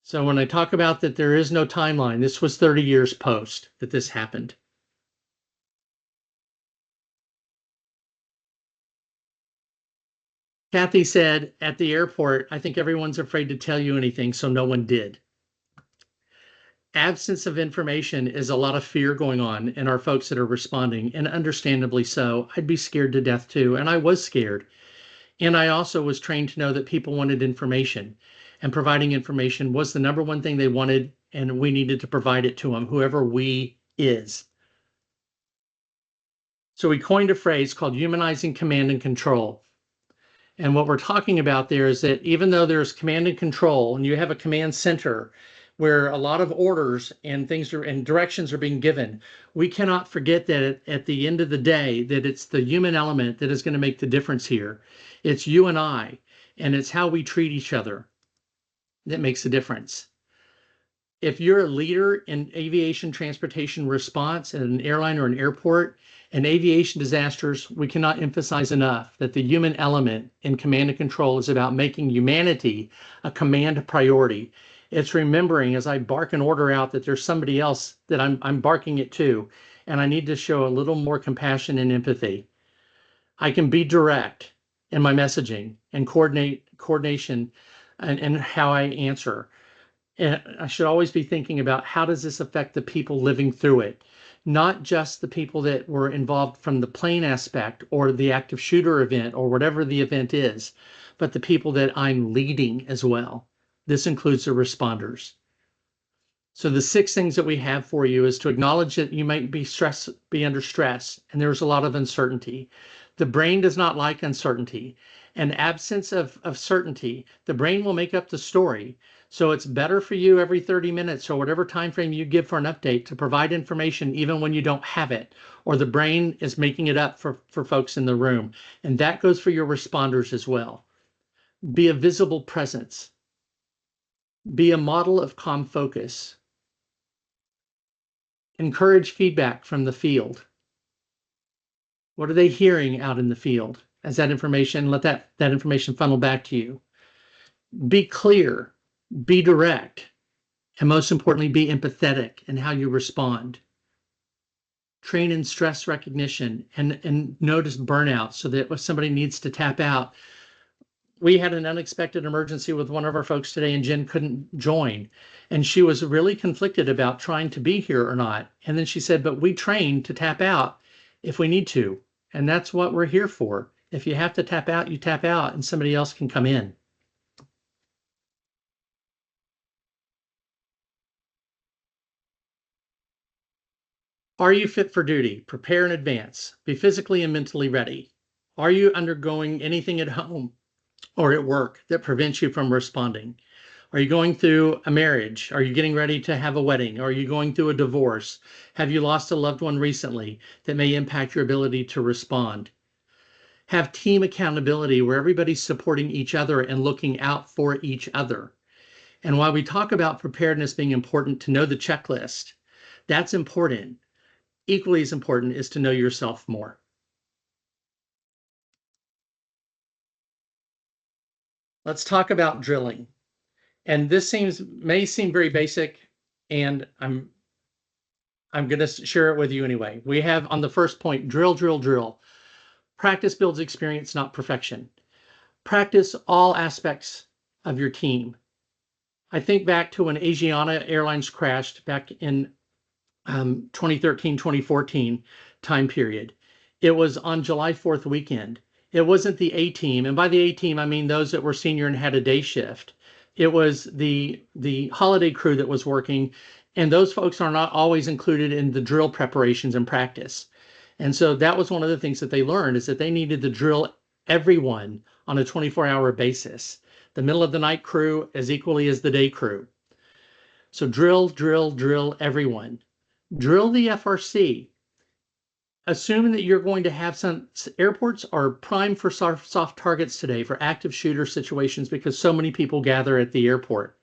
So when I talk about that there is no timeline, this was 30 years post that this happened. Kathy said at the airport, I think everyone's afraid to tell you anything, so no one did. Absence of information is a lot of fear going on in our folks that are responding, and understandably so. I'd be scared to death too, and I was scared. And I also was trained to know that people wanted information, and providing information was the number one thing they wanted, and we needed to provide it to them, whoever we is. So we coined a phrase called humanizing command and control. And what we're talking about there is that even though there's command and control, and you have a command center where a lot of orders and things are and directions are being given, we cannot forget that at the end of the day, that it's the human element that is going to make the difference here. It's you and I, and it's how we treat each other that makes a difference. If you're a leader in aviation transportation response at an airline or an airport, and aviation disasters, we cannot emphasize enough that the human element in command and control is about making humanity a command priority. It's remembering as I bark an order out that there's somebody else that I'm barking it to, and I need to show a little more compassion and empathy. I can be direct in my messaging and coordination and how I answer. And I should always be thinking about how does this affect the people living through it? Not just the people that were involved from the plane aspect or the active shooter event or whatever the event is, but the people that I'm leading as well. This includes the responders. So the 6 things that we have for you is to acknowledge that you might be under stress, and there's a lot of uncertainty. The brain does not like uncertainty. And absence of certainty, the brain will make up the story. So it's better for you every 30 minutes or whatever time frame you give for an update to provide information even when you don't have it, or the brain is making it up for folks in the room. And that goes for your responders as well. Be a visible presence. Be a model of calm focus. Encourage feedback from the field. What are they hearing out in the field? As that information, let that information funnel back to you. Be clear, be direct, and most importantly, be empathetic in how you respond. Train in stress recognition and notice burnout so that if somebody needs to tap out. We had an unexpected emergency with one of our folks today, and Jen couldn't join. And she was really conflicted about trying to be here or not. And then she said, but we train to tap out if we need to. And that's what we're here for. If you have to tap out, you tap out and somebody else can come in. Are you fit for duty? Prepare in advance. Be physically and mentally ready. Are you undergoing anything at home or at work that prevents you from responding? Are you going through a marriage? Are you getting ready to have a wedding? Are you going through a divorce? Have you lost a loved one recently that may impact your ability to respond? Have team accountability where everybody's supporting each other and looking out for each other. And while we talk about preparedness being important, to know the checklist, that's important. Equally as important is to know yourself more. Let's talk about drilling. And this may seem very basic, and I'm going to share it with you anyway. We have on the first point, drill, drill, drill. Practice builds experience, not perfection. Practice all aspects of your team. I think back to when Asiana Airlines crashed back in 2013, 2014 time period. It was on July 4th weekend. It wasn't the A team. And by the A team, I mean those that were senior and had a day shift. It was the holiday crew that was working. And those folks are not always included in the drill preparations and practice. And so that was one of the things that they learned, is that they needed to drill everyone on a 24-hour basis. The middle of the night crew as equally as the day crew. So drill everyone. Drill the FRC. Assuming that you're going to have some airports are prime for soft targets today for active shooter situations because so many people gather at the airport.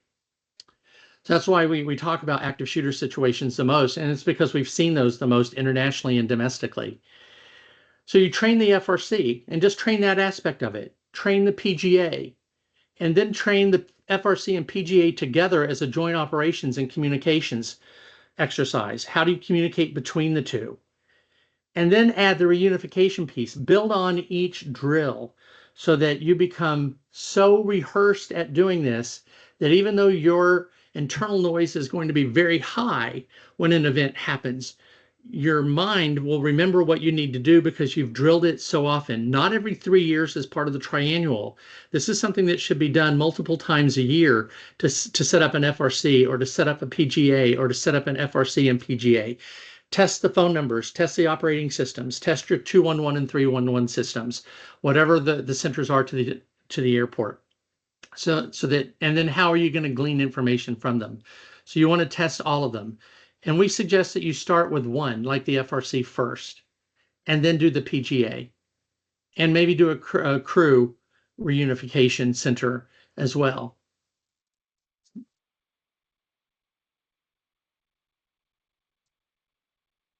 So that's why we talk about active shooter situations the most, and it's because we've seen those the most internationally and domestically. So you train the FRC and just train that aspect of it. Train the PGA, and then train the FRC and PGA together as a joint operations and communications exercise. How do you communicate between the two? And then add the reunification piece. Build on each drill so that you become so rehearsed at doing this that even though your internal noise is going to be very high when an event happens, your mind will remember what you need to do because you've drilled it so often. Not every 3 years as part of the triannual. This is something that should be done multiple times a year to set up an FRC or to set up a PGA or to set up an FRC and PGA. Test the phone numbers, test the operating systems, test your 211 and 311 systems, whatever the centers are to the airport. So that, and then how are you going to glean information from them? So you want to test all of them. And we suggest that you start with one, like the FRC first, and then do the PGA, and maybe do a crew reunification center as well.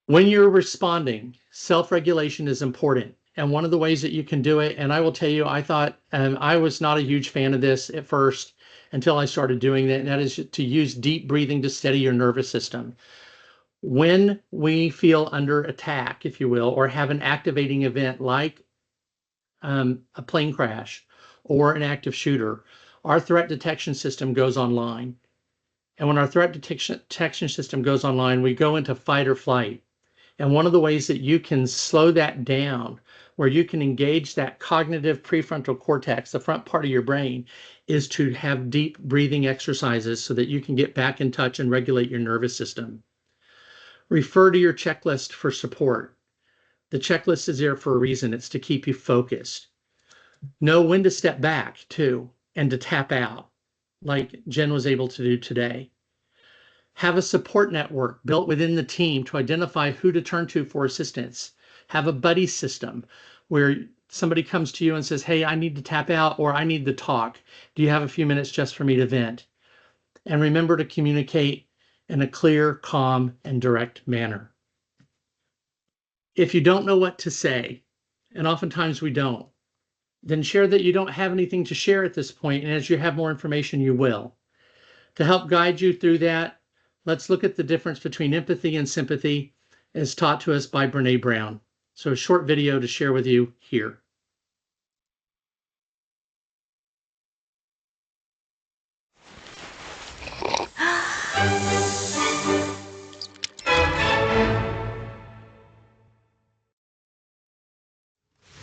When you're responding, self-regulation is important. And one of the ways that you can do it, and I will tell you, I thought I was not a huge fan of this at first until I started doing that, and that is to use deep breathing to steady your nervous system. When we feel under attack, if you will, or have an activating event like a plane crash or an active shooter, our threat detection system goes online. And when our threat detection system goes online, we go into fight or flight. And one of the ways that you can slow that down, where you can engage that cognitive prefrontal cortex, the front part of your brain, is to have deep breathing exercises so that you can get back in touch and regulate your nervous system. Refer to your checklist for support. The checklist is there for a reason. It's to keep you focused. Know when to step back, too, and to tap out, like Jen was able to do today. Have a support network built within the team to identify who to turn to for assistance. Have a buddy system where somebody comes to you and says, hey, I need to tap out or I need to talk. Do you have a few minutes just for me to vent? And remember to communicate in a clear, calm, and direct manner. If you don't know what to say, and oftentimes we don't, then share that you don't have anything to share at this point, and as you have more information, you will. To help guide you through that, let's look at the difference between empathy and sympathy as taught to us by Brene Brown. So a short video to share with you here.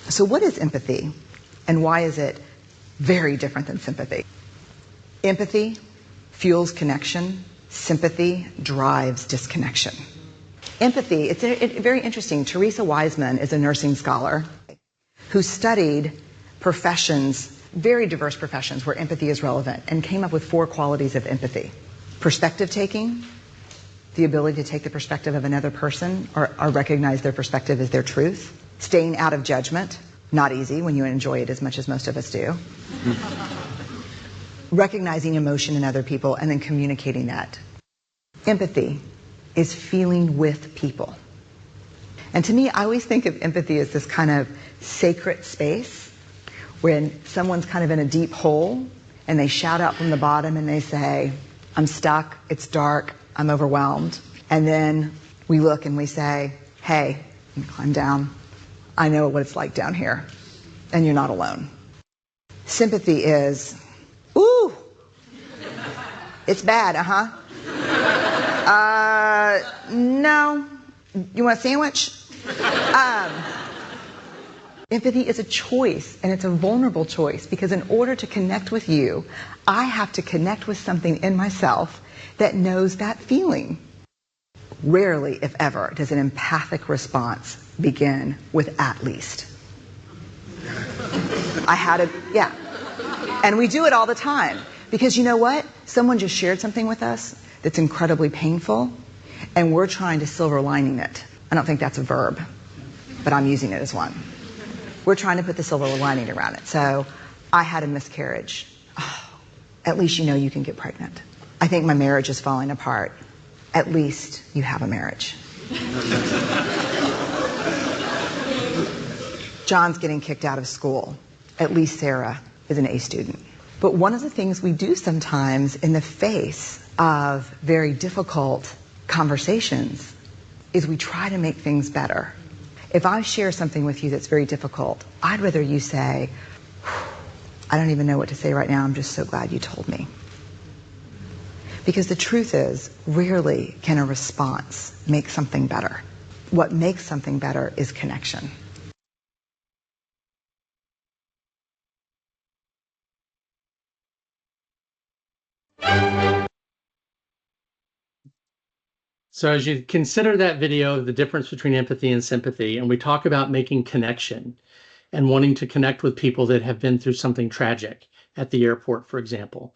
So what is empathy, and why is it very different than sympathy? Empathy fuels connection. Sympathy drives disconnection. Empathy, it's very interesting. Teresa Wiseman is a nursing scholar who studied professions, very diverse professions where empathy is relevant, and came up with 4 qualities of empathy. Perspective taking, the ability to take the perspective of another person or recognize their perspective as their truth. Staying out of judgment, not easy when you enjoy it as much as most of us do. Recognizing emotion in other people and then communicating that. Empathy is feeling with people. And to me, I always think of empathy as this kind of sacred space when someone's kind of in a deep hole and they shout out from the bottom and they say, I'm stuck, it's dark, I'm overwhelmed. And then we look and we say, hey, climb down. I know what it's like down here, and you're not alone. Sympathy is, ooh, it's bad, no. You want a sandwich? Empathy is a choice, and it's a vulnerable choice, because in order to connect with you, I have to connect with something in myself that knows that feeling. Rarely, if ever, does an empathic response begin with "at least." Yeah. And we do it all the time, because you know what? Someone just shared something with us that's incredibly painful, and we're trying to silver lining it. I don't think that's a verb, but I'm using it as one. We're trying to put the silver lining around it. So, I had a miscarriage. Oh, at least you know you can get pregnant. I think my marriage is falling apart. At least you have a marriage. John's getting kicked out of school. At least Sarah is an A student. But one of the things we do sometimes in the face of very difficult conversations is we try to make things better. If I share something with you that's very difficult, I'd rather you say, I don't even know what to say right now, I'm just so glad you told me. Because the truth is, rarely can a response make something better. What makes something better is connection. So as you consider that video, the difference between empathy and sympathy, and we talk about making connection and wanting to connect with people that have been through something tragic at the airport, for example,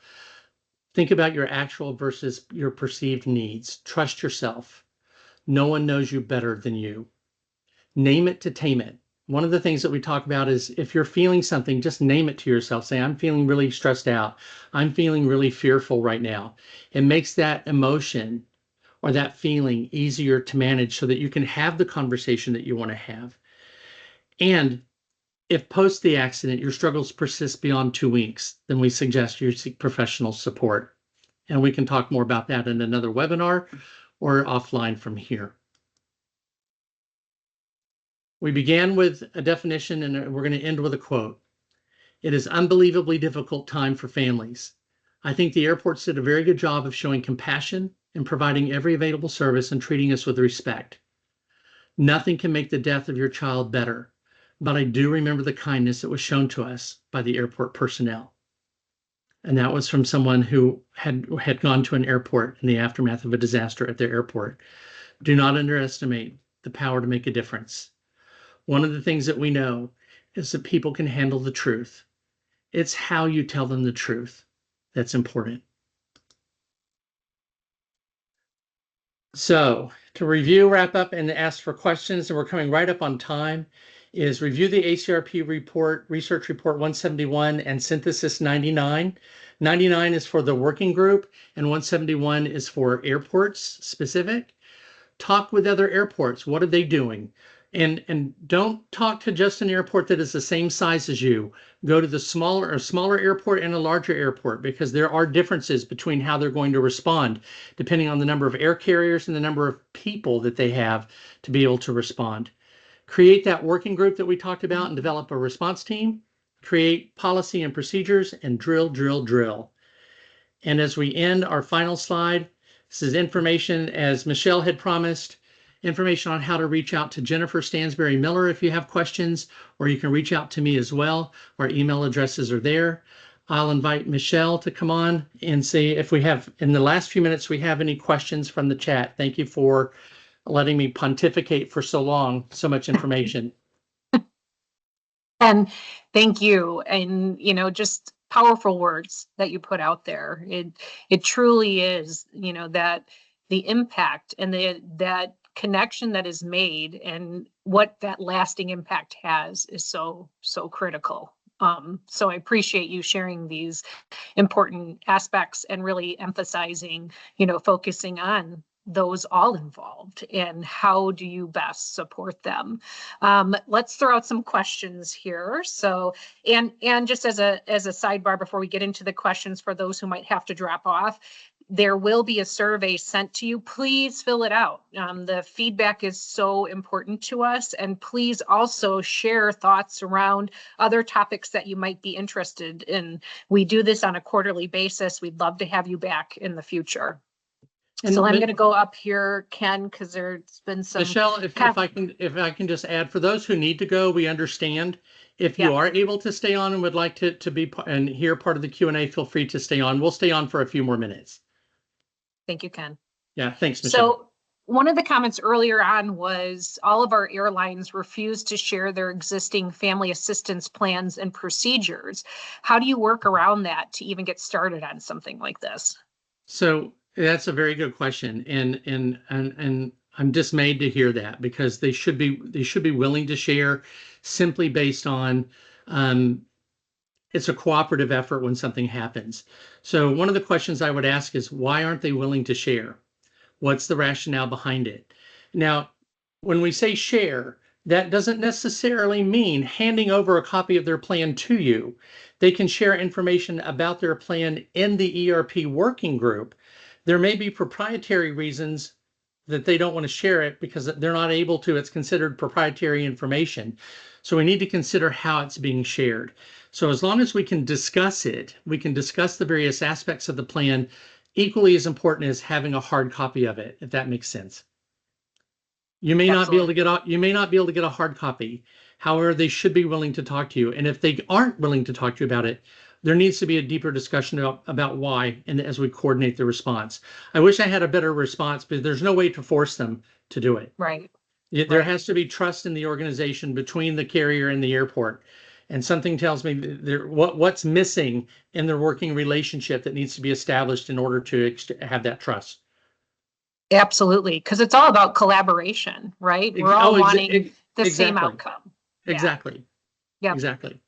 think about your actual versus your perceived needs. Trust yourself. No one knows you better than you. Name it to tame it. One of the things that we talk about is if you're feeling something, just name it to yourself. Say, I'm feeling really stressed out. I'm feeling really fearful right now. It makes that emotion or that feeling easier to manage so that you can have the conversation that you want to have. And if post the accident, your struggles persist beyond 2 weeks, then we suggest you seek professional support. And we can talk more about that in another webinar or offline from here. We began with a definition and we're going to end with a quote. It is unbelievably difficult time for families. I think the airports did a very good job of showing compassion and providing every available service and treating us with respect. Nothing can make the death of your child better, but I do remember the kindness that was shown to us by the airport personnel. And that was from someone who had gone to an airport in the aftermath of a disaster at their airport. Do not underestimate the power to make a difference. One of the things that we know is that people can handle the truth. It's how you tell them the truth that's important. So to review, wrap up, and ask for questions, and we're coming right up on time, is review the ACRP report, Research Report 171 and Synthesis 99. 99 is for the working group, and 171 is for airports specific. Talk with other airports. What are they doing? And don't talk to just an airport that is the same size as you. Go to the smaller airport and a larger airport, because there are differences between how they're going to respond, depending on the number of air carriers and the number of people that they have to be able to respond. Create that working group that we talked about and develop a response team. Create policy and procedures and drill, drill, drill. And as we end our final slide, this is information, as Michelle had promised, information on how to reach out to Jennifer Stansberry Miller if you have questions, or you can reach out to me as well. Our email addresses are there. I'll invite Michelle to come on and see if we have, in the last few minutes, we have any questions from the chat. Thank you for letting me pontificate for so long, so much information. And thank you. And, just powerful words that you put out there. It truly is, that the impact and that connection that is made and what that lasting impact has is so critical. So I appreciate you sharing these important aspects and really emphasizing, focusing on those all involved and how do you best support them. Let's throw out some questions here. So, and just as a sidebar before we get into the questions for those who might have to drop off, there will be a survey sent to you. Please fill it out. The feedback is so important to us. And please also share thoughts around other topics that you might be interested in. We do this on a quarterly basis. We'd love to have you back in the future. And so I'm going to go up here, Ken, because there's been some. Michelle, if I can just add, for those who need to go, we understand. If you are able to stay on and would like to be and hear part of the Q&A, feel free to stay on. We'll stay on for a few more minutes. Thank you, Ken. Yeah, thanks, Michelle. So one of the comments earlier on was all of our airlines refuse to share their existing family assistance plans and procedures. How do you work around that to even get started on something like this? So that's a very good question, and I'm dismayed to hear that, because they should be willing to share, simply based on it's a cooperative effort when something happens. So one of the questions I would ask is, why aren't they willing to share? What's the rationale behind it? Now, when we say share, that doesn't necessarily mean handing over a copy of their plan to you. They can share information about their plan in the ERP working group. There may be proprietary reasons that they don't want to share it because they're not able to. It's considered proprietary information. So we need to consider how it's being shared. So as long as we can discuss it, we can discuss the various aspects of the plan, equally as important as having a hard copy of it, if that makes sense. You may not be able to get a hard copy. However, they should be willing to talk to you. And if they aren't willing to talk to you about it, there needs to be a deeper discussion about why, and as we coordinate the response. I wish I had a better response, but there's no way to force them to do it. Right. There has to be trust in the organization between the carrier and the airport. And something tells me what's missing in their working relationship that needs to be established in order to have that trust. Absolutely, because it's all about collaboration, right? We're all wanting the same outcome. Exactly. Yeah. Exactly.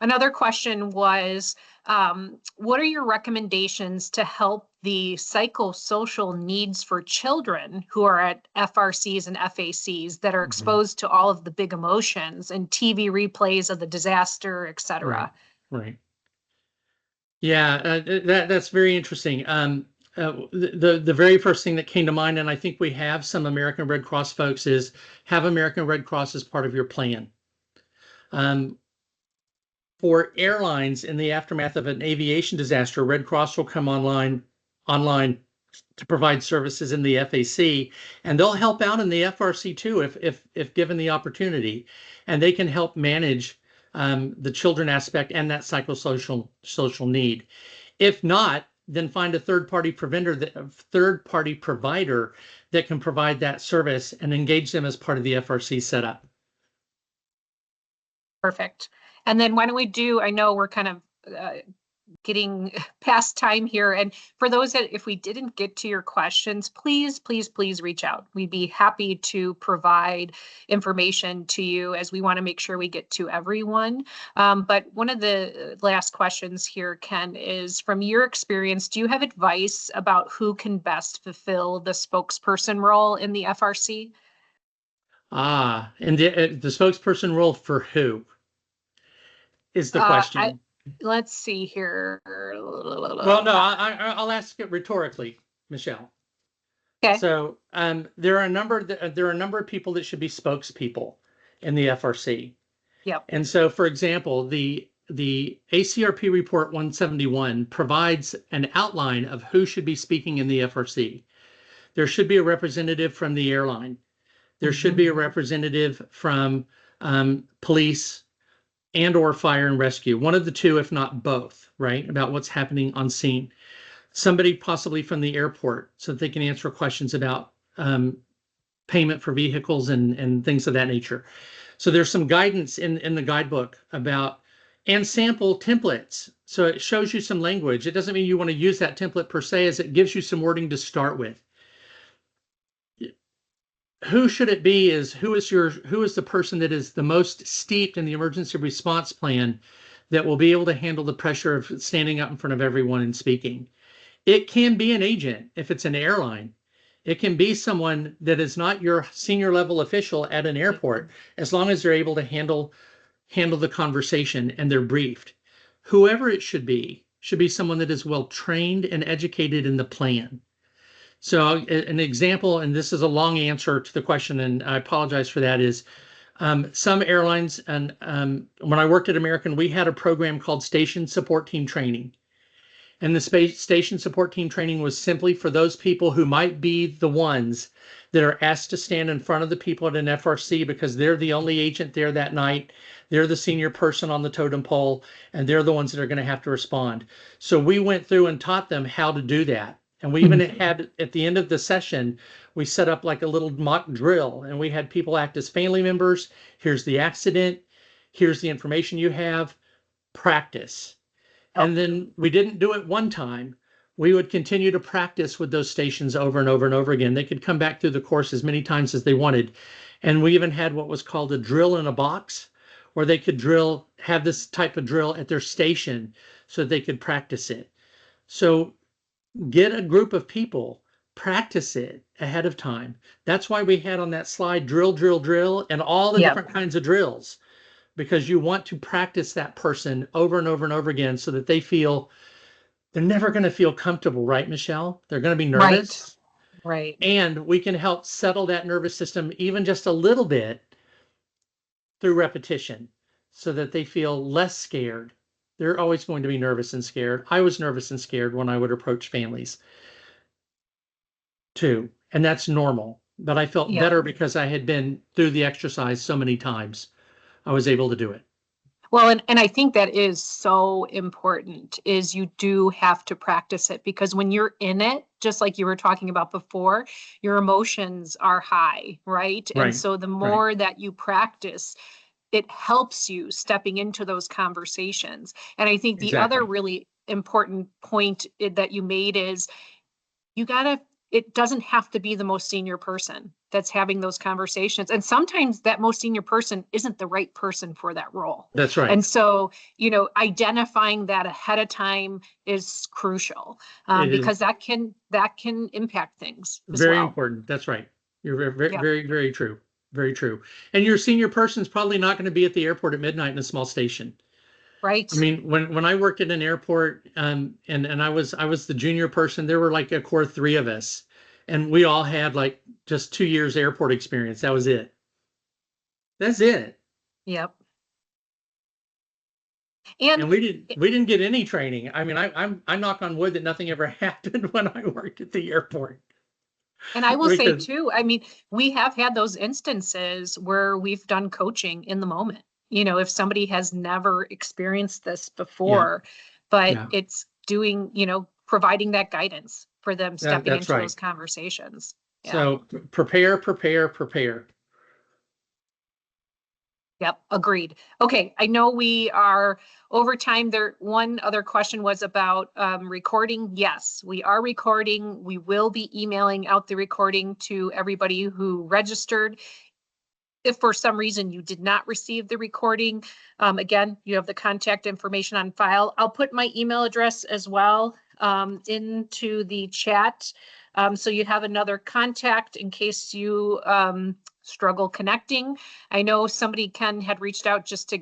Another question was, what are your recommendations to help the psychosocial needs for children who are at FRCs and FACs that are exposed to all of the big emotions and TV replays of the disaster, et cetera? Right. Yeah, that's very interesting. The very first thing that came to mind, and I think we have some American Red Cross folks, is have American Red Cross as part of your plan. For airlines, in the aftermath of an aviation disaster, Red Cross will come online to provide services in the FAC, and they'll help out in the FRC too if given the opportunity, and they can help manage the children aspect and that social need. If not, then find a third-party provider that can provide that service and engage them as part of the FRC setup. Perfect. And then why don't we do, I know we're kind of getting past time here. And for those that, if we didn't get to your questions, please reach out. We'd be happy to provide information to you, as we want to make sure we get to everyone. But one of the last questions here, Ken, is from your experience, do you have advice about who can best fulfill the spokesperson role in the FRC? And the spokesperson role for who is the question? Let's see here. Well, no, I'll ask it rhetorically, Michelle. Okay. So there are a number of people that should be spokespeople in the FRC. Yep. And so, for example, the ACRP Report 171 provides an outline of who should be speaking in the FRC. There should be a representative from the airline. There should be a representative from police and or fire and rescue, one of the two, if not both, right, about what's happening on scene. Somebody possibly from the airport so that they can answer questions about payment for vehicles and things of that nature. So there's some guidance in the guidebook about, and sample templates. So it shows you some language. It doesn't mean you want to use that template per se, as it gives you some wording to start with. Who should it be is who is the person that is the most steeped in the emergency response plan that will be able to handle the pressure of standing up in front of everyone and speaking. It can be an agent if it's an airline. It can be someone that is not your senior level official at an airport, as long as they're able to handle the conversation and they're briefed. Whoever it should be should be someone that is well trained and educated in the plan. So an example, and this is a long answer to the question, and I apologize for that, is some airlines, and when I worked at American, we had a program called Station Support Team Training. And the station support team training was simply for those people who might be the ones that are asked to stand in front of the people at an FRC because they're the only agent there that night. They're the senior person on the totem pole, and they're the ones that are going to have to respond. So we went through and taught them how to do that. And we even had, at the end of the session, we set up like a little mock drill, and we had people act as family members. Here's the accident. Here's the information you have. Practice. And then we didn't do it one time. We would continue to practice with those stations over and over and over again. They could come back through the course as many times as they wanted. And we even had what was called a drill in a box, where they could have this type of drill at their station so they could practice it. So get a group of people, practice it ahead of time. That's why we had on that slide drill, drill, drill, and all the different kinds of drills, because you want to practice that person over and over and over again so that they feel they're never going to feel comfortable, right, Michelle? They're going to be nervous. Right. And we can help settle that nervous system even just a little bit through repetition so that they feel less scared. They're always going to be nervous and scared. I was nervous and scared when I would approach families too. And that's normal. But I felt better because I had been through the exercise so many times. I was able to do it. Well, and I think that is so important, is you do have to practice it, because when you're in it, just like you were talking about before, your emotions are high, right? And so the more that you practice, it helps you stepping into those conversations. And I think the other really important point that you made is it doesn't have to be the most senior person that's having those conversations. And sometimes that most senior person isn't the right person for that role. That's right. And so, identifying that ahead of time is crucial, because that can impact things as very well. important. That's right. You're very, very, very true. Very true. And your senior person's probably not going to be at the airport at midnight in a small station. Right. I mean, when I worked at an airport, and I was the junior person, there were like a core 3 of us, and we all had like just 2 years airport experience. That was it. That's it. Yep. And we didn't get any training. I mean, I knock on wood that nothing ever happened when I worked at the airport. And I will say too, I mean, we have had those instances where we've done coaching in the moment. If somebody has never experienced this before, but it's doing, providing that guidance for them stepping into those conversations. Yeah. So prepare. Yep, agreed. Okay, I know we are over time. One other question was about recording. Yes, we are recording. We will be emailing out the recording to everybody who registered. If for some reason you did not receive the recording, again, you have the contact information on file. I'll put my email address as well into the chat. So you have another contact in case you struggle connecting. I know Ken had reached out just to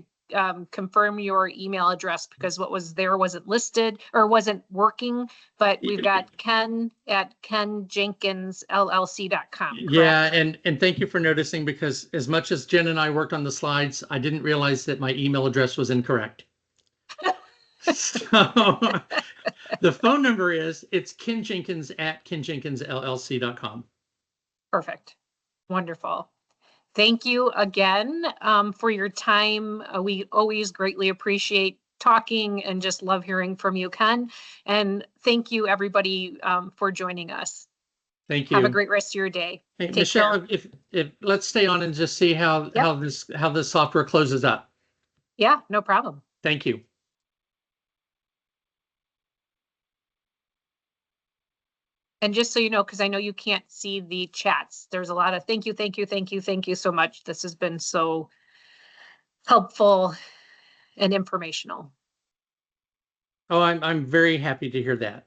confirm your email address, because what was there wasn't listed or wasn't working, but we've got Ken at kenjenkinsllc.com. Yeah, and thank you for noticing, because as much as Jen and I worked on the slides, I didn't realize that my email address was incorrect. So the phone number it's Ken Jenkins at kenjenkinsllc.com. Perfect. Wonderful. Thank you again for your time. We always greatly appreciate talking and just love hearing from you, Ken. And thank you, everybody, for joining us. Thank you. Have a great rest of your day. Hey, Take Michelle, care. if let's stay on and just see how this software closes up. Yeah, no problem. Thank you. And just so you know, because I know you can't see the chats, there's a lot of thank you so much. This has been so helpful and informational. Oh, I'm very happy to hear that.